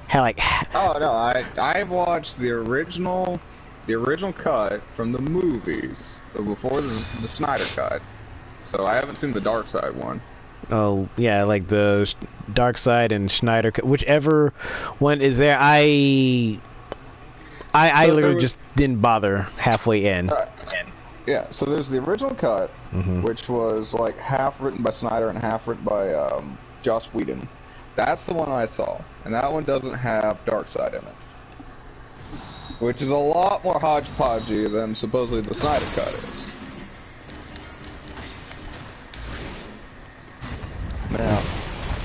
Had like, Oh no, I've watched the original cut from the movies before the Snyder cut. So I haven't seen the Dark Side one. oh yeah, like the Dark Side and Schneider, whichever one is there. I So literally just didn't bother halfway in. Yeah, so there's the original cut, which was like half written by Snyder and half written by Joss Whedon. That's the one I saw, and that one doesn't have Darkseid in it, which is a lot more hodgepodgey than supposedly the Snyder cut is. Now,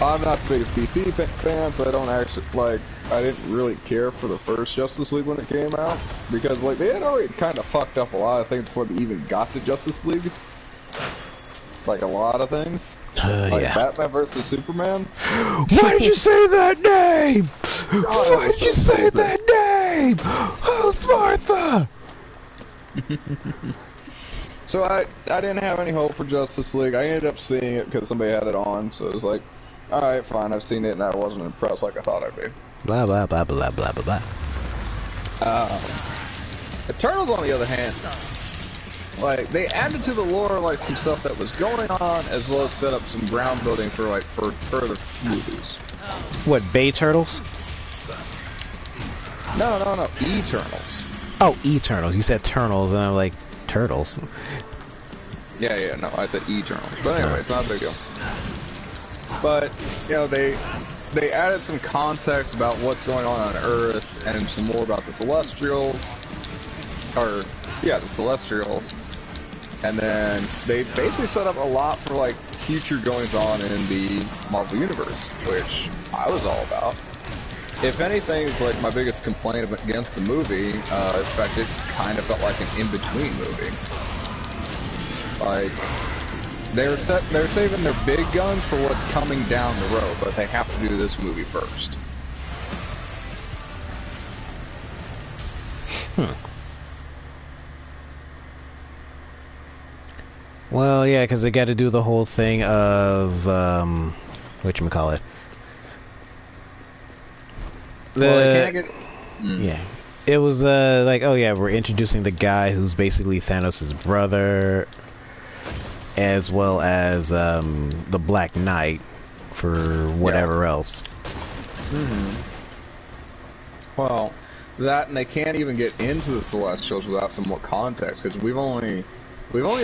I'm not the biggest DC fan, so I don't actually I didn't really care for the first Justice League when it came out, because like they had already kind of fucked up a lot of things before they even got to Justice League. Like a lot of things. Like Yeah. Batman versus Superman. Why did you say that name? Why did you say that name? Oh, Martha! So I didn't have any hope for Justice League. I ended up seeing it because somebody had it on, so it was like, alright, fine, I've seen it, and I wasn't impressed like I thought I'd be. Blah, blah, blah, blah, blah, blah, blah. Eternals, on the other hand, like, they added to the lore, like, some stuff that was going on, as well as set up some ground building for, like, for further movies. What, Bay Turtles? No, Eternals. Oh, Eternals. You said Turnals, and I'm like, Turtles? Yeah, no, I said Eternals. But anyway, it's not a big deal. But, you know, they added some context about what's going on Earth, and some more about the Celestials. The Celestials. And then they basically set up a lot for, like, future goings-on in the Marvel Universe, which I was all about. If anything, it's like my biggest complaint against the movie, in fact, it kind of felt like an in-between movie. Like, they're saving their big guns for what's coming down the road, but they have to do this movie first. Well, yeah, because they got to do the whole thing of, whatchamacallit. Yeah. It was, like, oh yeah, we're introducing the guy who's basically Thanos' brother, as well as, the Black Knight, for whatever else. Well, that, and they can't even get into the Celestials without somewhat context, because we've only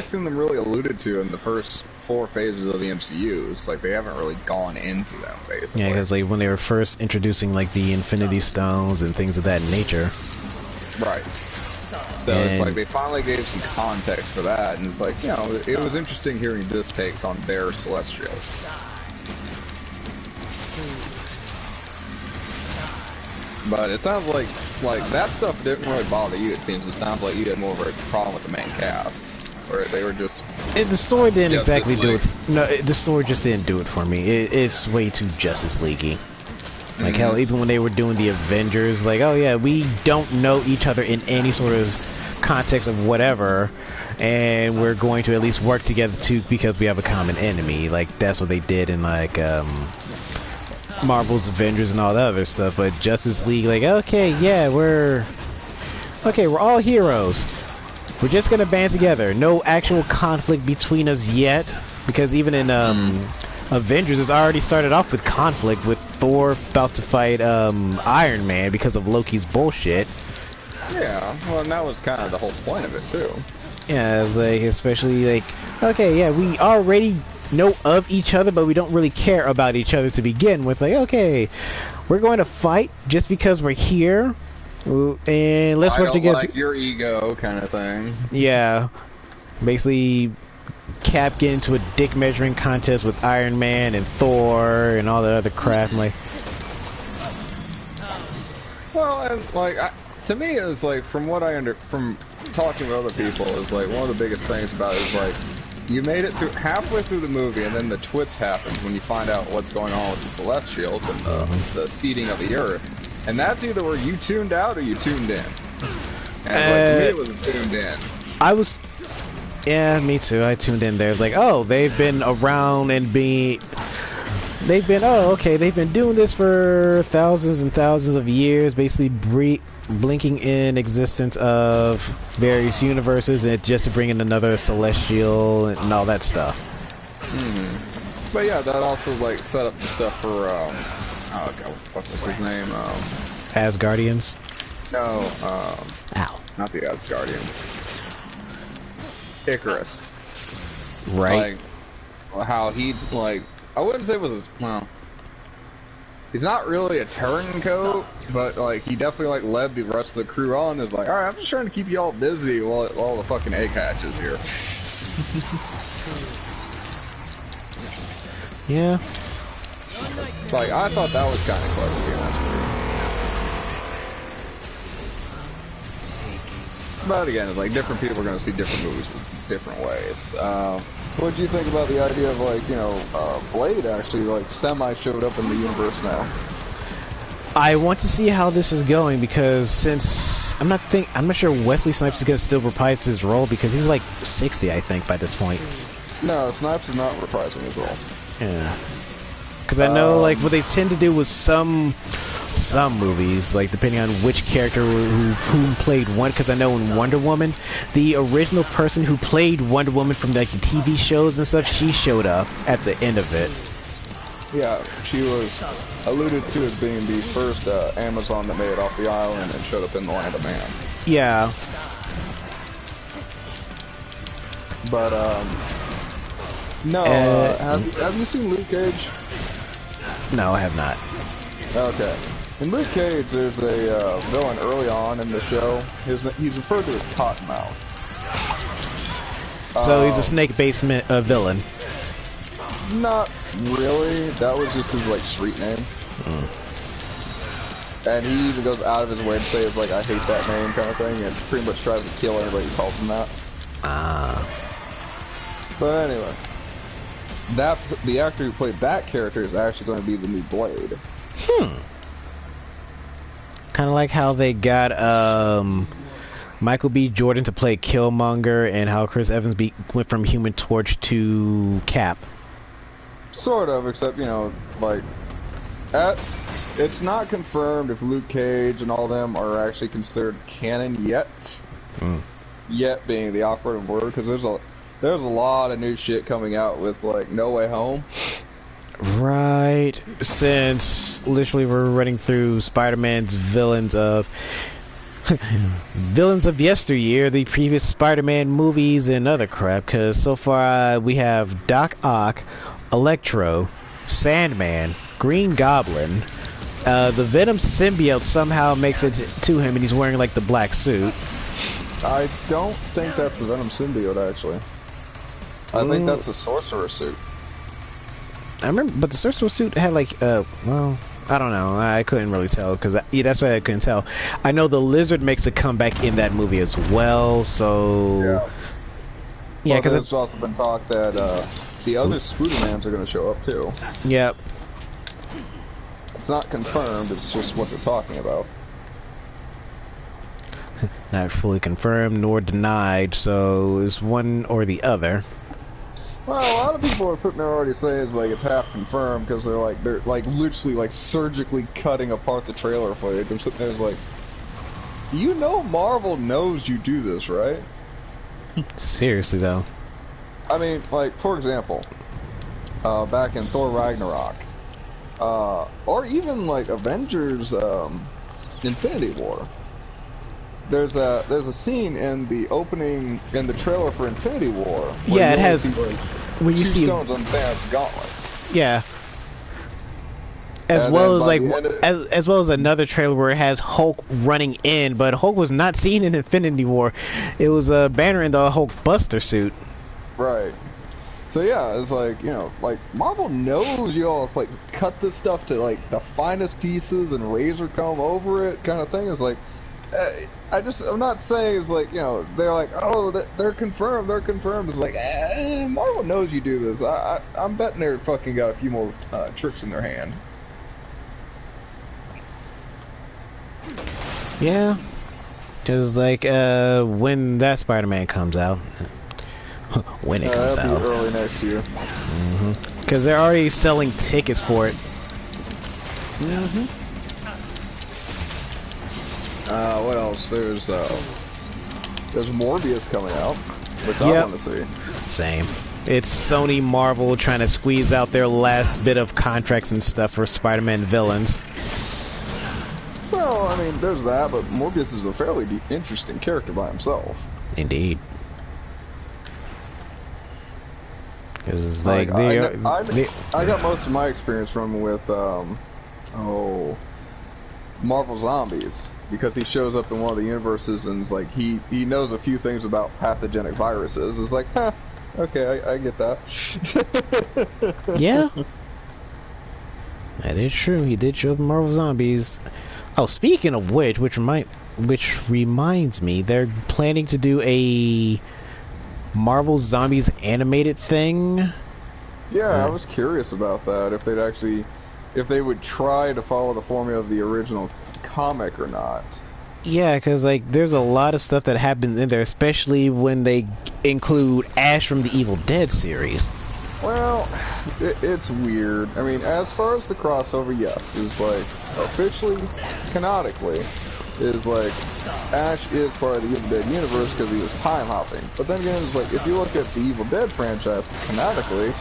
seen them really alluded to in the first 4 phases of the MCU. It's like they haven't really gone into them, basically. Yeah, because like when they were first introducing like the Infinity Stones and things of that nature. Right. So it's like they finally gave some context for that, and it's like, you know, it was interesting hearing this takes on their Celestials. But it sounds like that stuff didn't really bother you. It sounds like you had more of a problem with the main cast. Or they were just... The story didn't exactly do it. No, the story just didn't do it for me. It's way too Justice League-y. Like, hell, even when they were doing the Avengers, like, oh yeah, we don't know each other in any sort of context of whatever, and we're going to at least work together too because we have a common enemy. Like, that's what they did in, like, Marvel's Avengers and all that other stuff. But Justice League, like, okay, yeah, we're all heroes. We're just gonna band together. No actual conflict between us yet, because even in Avengers, it's already started off with conflict with Thor about to fight Iron Man because of Loki's bullshit. Yeah, well, and that was kind of the whole point of it too. Yeah, it's like, especially like, okay, yeah, we already know of each other, but we don't really care about each other to begin with. Like, okay, we're going to fight just because we're here. And let's work together. Like your ego kind of thing. Yeah, basically Cap get into a dick measuring contest with Iron Man and Thor and all that other crap. I'm like, well, and like to me, it's like from talking to other people, is like one of the biggest things about it is like you made it through halfway through the movie, and then the twist happens when you find out what's going on with the Celestials and the seeding of the Earth. And that's either where you tuned out or you tuned in. And like, for me, it was tuned in. Yeah, me too. I tuned in there. It's like, oh, they've been around and they've been they've been doing this for thousands and thousands of years, basically blinking in existence of various universes, and just to bring in another celestial and all that stuff. But yeah, that also like set up the stuff for oh god, what was his name? Asgardians? No, Ow. not the Asgardians. Icarus. Right. Like, how he's like, I wouldn't say it was his, well, he's not really a turncoat, but like he definitely like led the rest of the crew on. Is like, all right, I'm just trying to keep you all busy while all the fucking egg hatches here. Yeah. Like I thought that was kind of clever, to be honest with you. But again, it's like different people are going to see different movies in different ways. What do you think about the idea of like, you know, Blade actually like semi showed up in the universe now? I want to see how this is going, because since I'm not sure Wesley Snipes is gonna still reprise his role, because he's like 60, I think, by this point. No, Snipes is not reprising his role. Yeah, because I know like what they tend to do with some movies, like depending on which character who played one. Because I know in Wonder Woman, the original person who played Wonder Woman from like the TV shows and stuff, she showed up at the end of it. Yeah, she was alluded to as being the first Amazon that made it off the island and showed up in the Land of Man. Yeah. But no, have you seen Luke Cage? No, I have not. Okay. In Luke Cage, there's a villain early on in the show. He's referred to as Cottonmouth. So he's a snake-based villain. Not really. That was just his like street name. And he even goes out of his way to say it's like, I hate that name kind of thing, and pretty much tries to kill everybody who calls him that. But anyway, the actor who played that character is actually going to be the new Blade. Kind of like how they got Michael B. Jordan to play Killmonger, and how Chris Evans went from Human Torch to Cap. Sort of, except, you know, like, it's not confirmed if Luke Cage and all them are actually considered canon yet. Yet being the operative word, because there's a lot of new shit coming out with, like, No Way Home. Right. Since literally we're running through Spider-Man's villains of yesteryear, the previous Spider-Man movies and other crap, because so far we have Doc Ock, Electro, Sandman, Green Goblin. The Venom symbiote somehow makes it to him, and he's wearing like the black suit. I don't think that's the Venom symbiote, actually. I think that's the Sorcerer suit. I remember, but the Sorcerer suit had like, well, I don't know. I couldn't really tell, because that's why I couldn't tell. I know the Lizard makes a comeback in that movie as well, so yeah, because it's also been talked that the other Spoodermans are going to show up too. Yep. It's not confirmed, it's just what they're talking about. Not fully confirmed nor denied, so it's one or the other. Well, a lot of people are sitting there already saying it's like it's half confirmed, because they're like literally like surgically cutting apart the trailer footage. I'm sitting there like, you know, Marvel knows you do this, right? Seriously though. I mean, like, for example, back in Thor Ragnarok, or even like Avengers Infinity War, there's a scene in the opening, in the trailer for Infinity War, where yeah, it has see, like, when you see stones on Thanos' gauntlets. Yeah. As well as another trailer where it has Hulk running in, but Hulk was not seen in Infinity War. It was Banner in the Hulk Buster suit. Right. So yeah, it's like, you know, like Marvel knows you all like cut this stuff to like the finest pieces and razor comb over it kind of thing. It's like, I'm not saying it's like, you know, they're like, oh, they're confirmed. It's like, Marvel knows you do this. I'm betting they're fucking got a few more tricks in their hand. Yeah, because like when that Spider-Man comes out, when it comes out, early next year. Because they're already selling tickets for it. What else? There's Morbius coming out, which I want to see. Same. It's Sony Marvel trying to squeeze out their last bit of contracts and stuff for Spider-Man villains. Well, I mean, there's that, but Morbius is a fairly interesting character by himself. Indeed. Because like I got most of my experience from with Marvel Zombies, because he shows up in one of the universes and is like he knows a few things about pathogenic viruses. It's like, huh, okay, I get that. Yeah, that is true. He did show up in Marvel Zombies. Oh, speaking of which reminds me, they're planning to do a Marvel Zombies animated thing. Yeah, I was curious about that. If they would try to follow the formula of the original comic or not. Yeah, because like there's a lot of stuff that happens in there, especially when they include Ash from the Evil Dead series. Well, it's weird. I mean, as far as the crossover, yes, is like officially, canonically, is like Ash is part of the Evil Dead universe because he was time hopping. But then again, it's like if you look at the Evil Dead franchise canonically,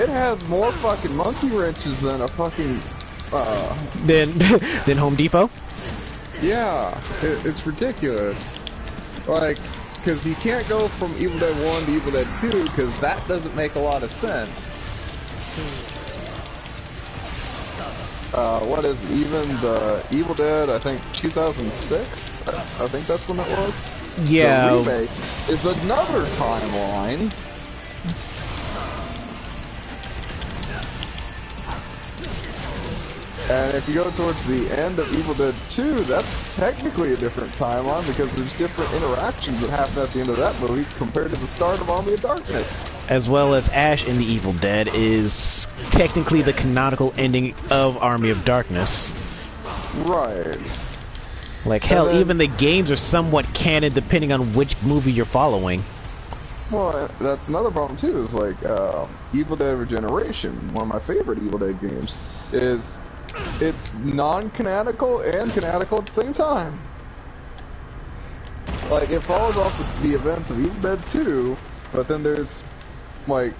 it has more fucking monkey wrenches than a fucking Than Home Depot. Yeah, it's ridiculous. Like, because you can't go from Evil Dead 1 to Evil Dead 2 because that doesn't make a lot of sense. What is it? Even the Evil Dead, I think 2006. I think that's when it was. Yeah. The remake is another timeline. And if you go towards the end of Evil Dead 2, that's technically a different timeline because there's different interactions that happen at the end of that movie compared to the start of Army of Darkness. As well as Ash in the Evil Dead is technically the canonical ending of Army of Darkness. Right. Like hell, even the games are somewhat canon depending on which movie you're following. Well, that's another problem too, is like Evil Dead Regeneration, one of my favorite Evil Dead games, is it's non-canonical and canonical at the same time. Like, it follows off the events of Evil Dead 2, but then there's, like,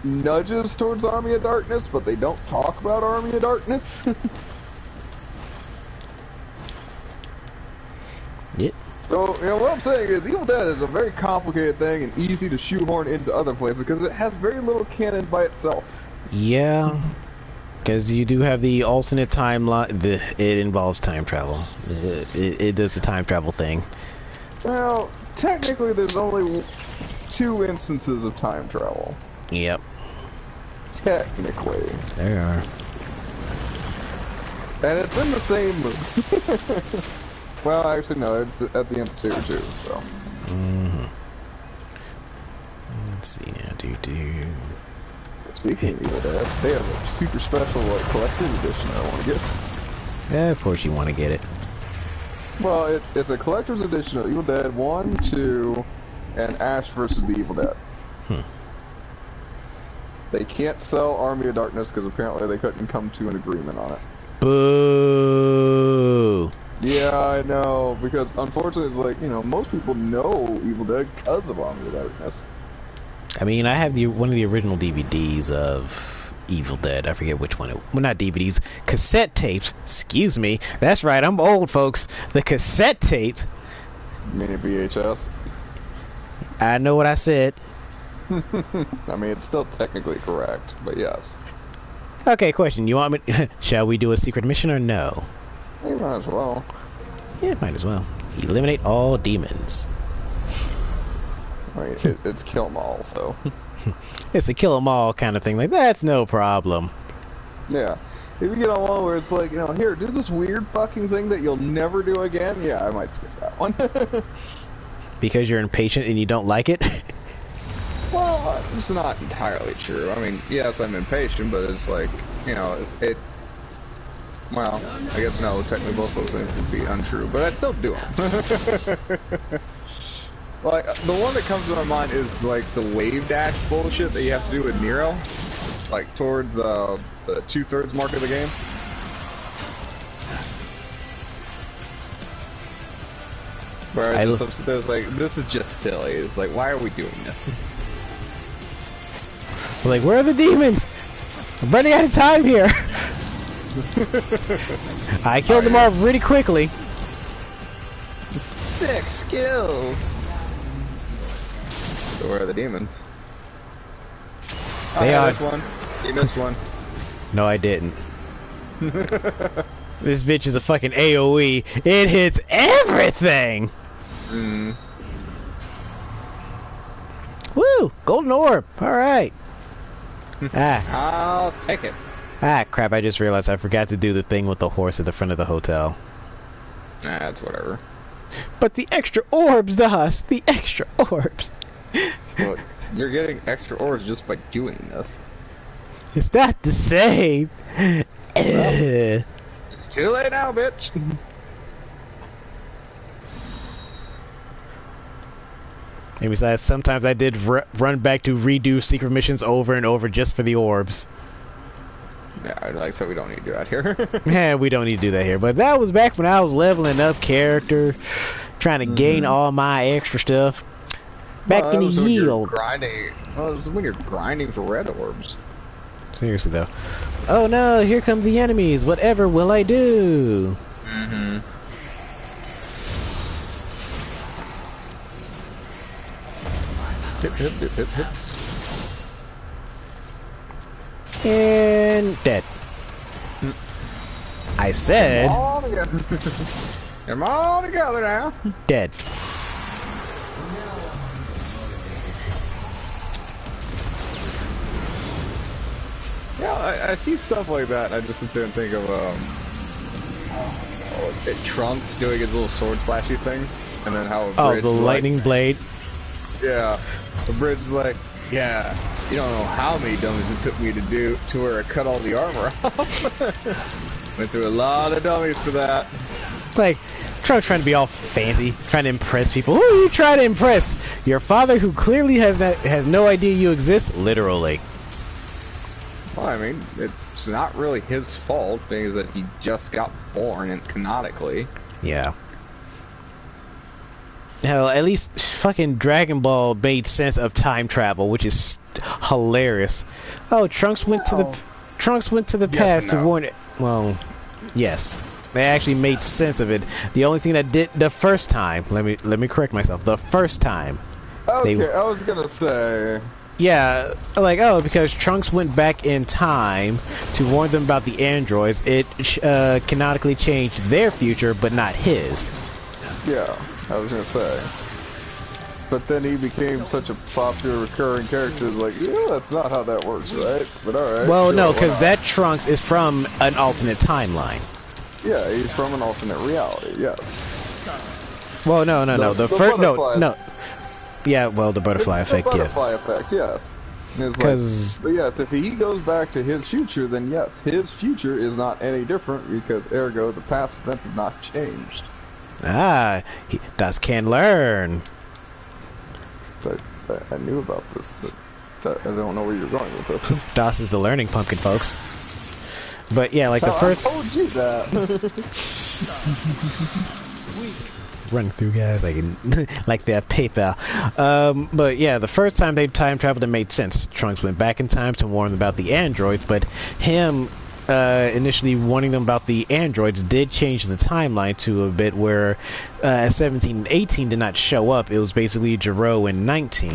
nudges towards Army of Darkness, but they don't talk about Army of Darkness. Yeah. So, you know, what I'm saying is Evil Dead is a very complicated thing and easy to shoehorn into other places because it has very little canon by itself. Yeah. Because you do have the alternate timeline. It involves time travel. It does the time travel thing. Well, technically, there's only 2 instances of time travel. Yep. Technically. There are. And it's in the same movie. Well, actually, no, it's at the end of 2 too, so. Let's see now. Speaking of Evil Dead, they have a super special collector's edition I want to get. Yeah, of course you want to get it. Well, it's a collector's edition of Evil Dead 1, 2, and Ash vs. the Evil Dead. They can't sell Army of Darkness because apparently they couldn't come to an agreement on it. Boo! Yeah, I know, because unfortunately it's like, you know, most people know Evil Dead because of Army of Darkness. I mean, I have one of the original DVDs of Evil Dead. I forget which one. Well, not DVDs. Cassette tapes. Excuse me. That's right. I'm old, folks. The cassette tapes. You mean a VHS? I know what I said. I mean, it's still technically correct, but yes. Okay, question. You want me... Shall we do a secret mission or no? You might as well. Yeah, might as well. Eliminate all demons. I mean, it's kill 'em all, so. It's a kill 'em all kind of thing. Like, that's no problem. Yeah. If you get on one where it's like, you know, here, do this weird fucking thing that you'll never do again, yeah, I might skip that one. Because you're impatient and you don't like it? Well, it's not entirely true. I mean, yes, I'm impatient, but it's like, you know, well, I guess no, technically both those things would be untrue, but I still do them. Like, the one that comes to my mind is, like, the wave dash bullshit that you have to do with Nero. Like, towards the 2/3 mark of the game. Where I was like, this is just silly. It's like, why are we doing this? Like, where are the demons? I'm running out of time here. I killed them all really quickly. 6 skills. So where are the demons? They are. One. You missed one. No, I didn't. This bitch is a fucking AoE. It hits everything. Woo! Golden orb. All right. I'll take it. Crap! I just realized I forgot to do the thing with the horse at the front of the hotel. That's whatever. But the extra orbs, DOS! The extra orbs! Look, you're getting extra orbs just by doing this. It's not the same! Well, it's too late now, bitch! And besides, sometimes I did run back to redo secret missions over and over just for the orbs. Yeah, like I said, we don't need to do that here. Yeah, we don't need to do that here. But that was back when I was leveling up character, trying to gain all my extra stuff. Back in the yield. Grinding. Well, it was when you're grinding for red orbs. Seriously though. Oh no, here come the enemies. Whatever will I do? Hip. And dead. I said. Come all together now. Dead. Yeah, I see stuff like that, and I just sit there and think of Trunks doing his little sword slashy thing, and then how the lightning blade. Yeah, the bridge is like, yeah, you don't know how many dummies it took me to do to where I cut all the armor off. Went through a lot of dummies for that. Like, Trunks trying to be all fancy, trying to impress people. Who are you trying to impress? Your father, who clearly has no idea you exist, literally. Well, I mean, it's not really his fault, being that he just got born, and canonically. Yeah. Hell, at least fucking Dragon Ball made sense of time travel, which is hilarious. Oh, Trunks went to the past to warn it. Well, yes. They actually made sense of it. The only thing that did the first time, let me correct myself. The first time. Okay, I was gonna say. Yeah, like, oh, because Trunks went back in time to warn them about the androids, it canonically changed their future, but not his. Yeah, I was gonna say. But then he became such a popular recurring character, like, yeah, that's not how that works, right? But alright. Well, sure, no, because that Trunks is from an alternate timeline. Yeah, he's from an alternate reality, yes. Well, no. The first, no. Yeah, well, the butterfly effect, the butterfly effects, yes. Because, but yes, if he goes back to his future, then yes, his future is not any different because, ergo, the past events have not changed. Das can learn. I knew about this. I don't know where you're going with this. Das is the learning pumpkin, folks. But yeah, like the first. I told you that. Run through guys like that paper. But yeah, the first time they time traveled, it made sense. Trunks went back in time to warn them about the androids, but him initially warning them about the androids did change the timeline to a bit where 17 and 18 did not show up. It was basically Jiro and 19.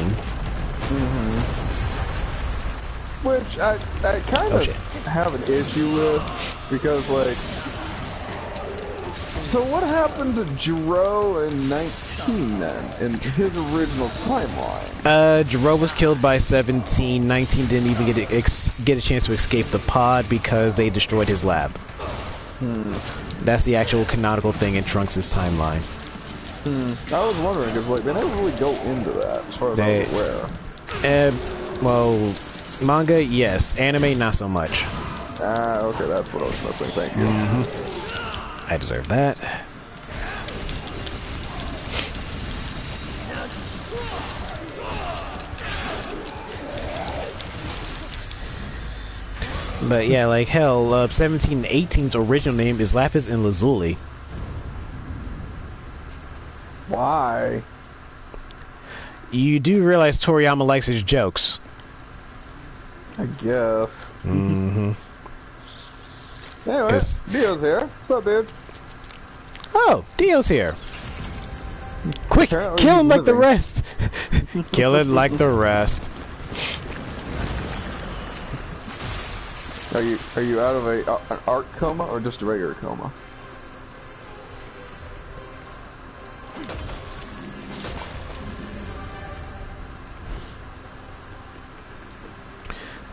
Which I kind of have an issue with, because, like, so what happened to Jiro in 19 then, in his original timeline? Jiro was killed by 17. 19 didn't even get a chance to escape the pod because they destroyed his lab. That's the actual canonical thing in Trunks' timeline. I was wondering, because, like, they never really go into that, as far as I'm aware. Well, manga, yes. Anime, not so much. Okay, that's what I was missing. Thank you. I deserve that. But yeah, like hell, 1718's original name is Lapis and Lazuli. Why? You do realize Toriyama likes his jokes. I guess. Mm-hmm. Anyway, Dio's here. What's up, dude? Oh, Dio's here. Quick, kill him like the rest. Kill it like the rest. Are you out of an art coma or just a regular coma?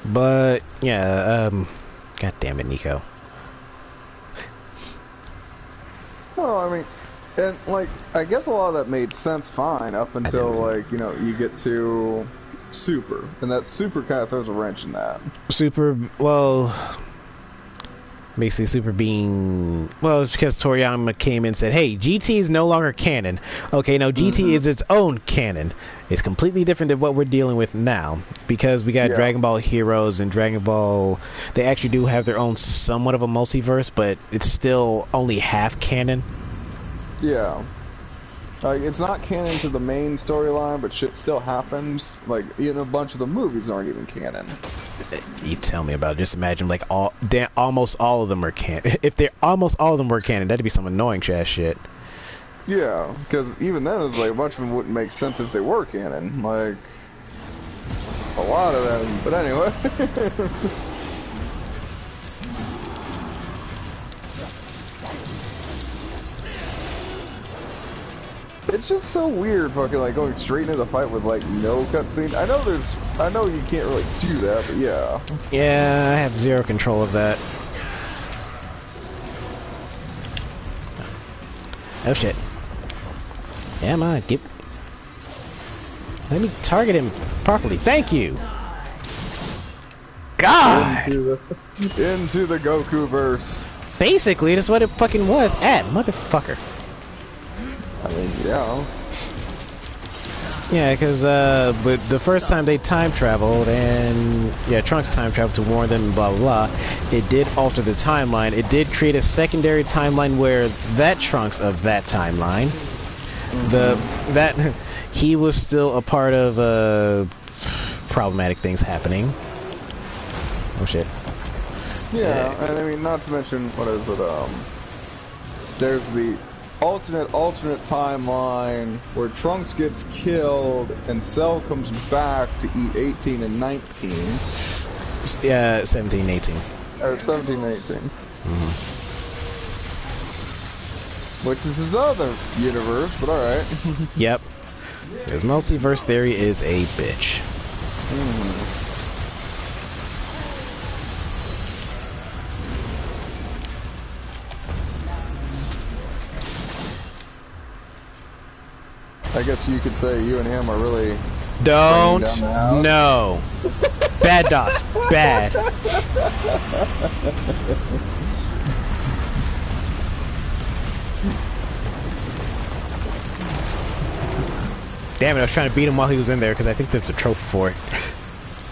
But yeah, god damn it, Nico. Oh, I mean, and like, I guess a lot of that made sense fine up until like, you know, you get to Super, and that Super kind of throws a wrench in that. Super, well, basically Super being, well, it's because Toriyama came in and said, hey, GT is no longer canon. Okay, now GT is its own canon. It's completely different than what we're dealing with now, because we got Dragon Ball Heroes and Dragon Ball, they actually do have their own somewhat of a multiverse, but it's still only half canon. Yeah. Like, it's not canon to the main storyline, but shit still happens. Like, even a bunch of the movies aren't even canon. You tell me about it. Just imagine, like, almost all of them are canon. If almost all of them were canon, that'd be some annoying ass shit. Yeah, because even then, it's like a bunch of them wouldn't make sense if they were canon. Like, a lot of them. But anyway. It's just so weird, fucking like going straight into the fight with like no cutscene. I know you can't really do that, but yeah. Yeah, I have zero control of that. Oh shit. Yeah, man, let me target him properly. Thank you. God. Into the Goku verse. Basically, that's what it fucking was. Motherfucker. I mean, yeah. Yeah, because but the first time they time traveled, and yeah, Trunks time traveled to warn them, and blah blah blah. It did alter the timeline. It did create a secondary timeline where that Trunks of that timeline, he was still a part of problematic things happening. Oh shit. Yeah, and I mean, not to mention what is it? There's the alternate timeline where Trunks gets killed and Cell comes back to eat 18 and 19. Yeah, 17, 18. Or 17 and 18. Which is his other universe, but alright. Yep. His multiverse theory is a bitch. I guess you could say you and him are really... Don't. No. Bad DOS. Bad. Damn it, I was trying to beat him while he was in there because I think there's a trophy for it.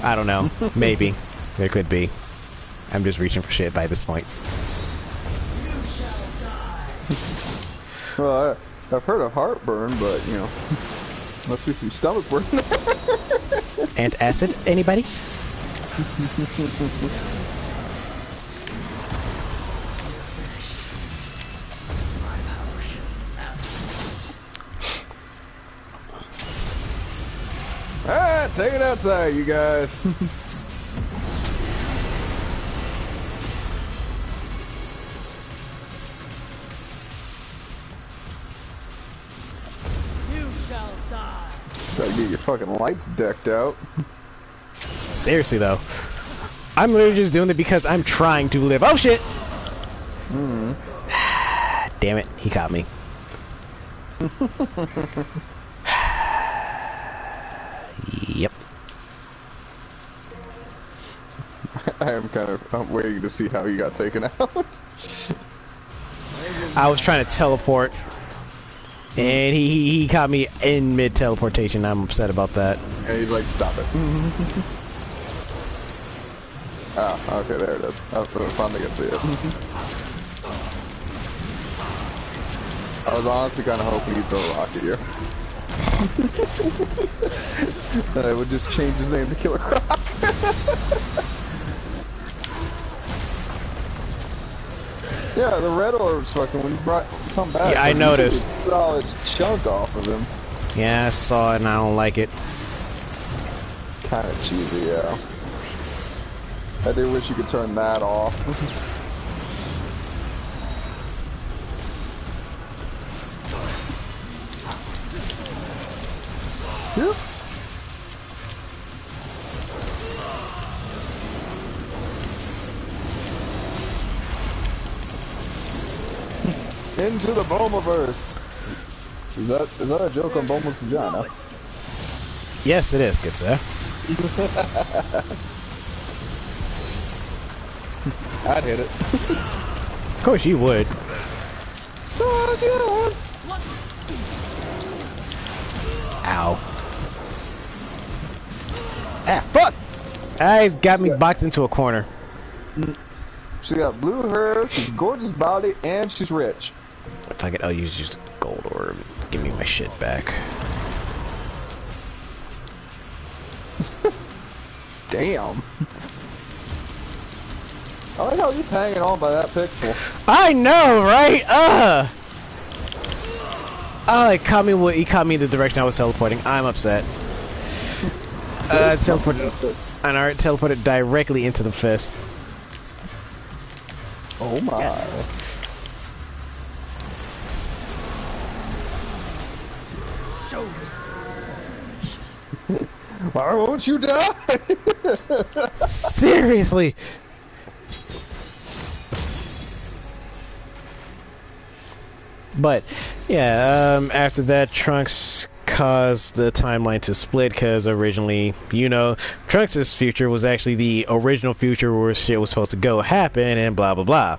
I don't know. Maybe. There could be. I'm just reaching for shit by this point. Well, I've heard of heartburn, but, you know, must be some stomach burn. Antacid, anybody? Alright, take it outside, you guys. Gotta get your fucking lights decked out. Seriously, though. I'm literally just doing it because I'm trying to live. Oh, shit! Damn it, he caught me. Yep. I'm waiting to see how you got taken out. I was trying to teleport, and he caught me in mid-teleportation. I'm upset about that. And he's like, stop it. Oh, okay, there it is. I finally can see it. I was honestly kind of hoping he'd throw a rock at you. I would just change his name to Killer Croc. Yeah, the red orbs fucking when you come back. Yeah, I noticed. Solid chunk off of him. Yeah, I saw it and I don't like it. It's kind of cheesy, yeah. I do wish you could turn that off. Yep. Into the Bomaverse. Is that a joke on Boma's vagina? Yes, it is, good sir. I'd hit it. Of course you would. Ow. Ah, fuck! Ah, he's got me boxed into a corner. She got blue hair, she's gorgeous body, and she's rich. If I could, I'll use just gold orb. Give me my shit back. Damn. I like how he's hanging on by that pixel. I know, right? Oh, he caught me in the direction I was teleporting. I'm upset. Teleported directly into the fist. Oh my. Yeah. Why won't you die? Seriously. But yeah, after that, Trunks caused the timeline to split because originally, you know, Trunks' future was actually the original future where shit was supposed to go happen and blah blah blah.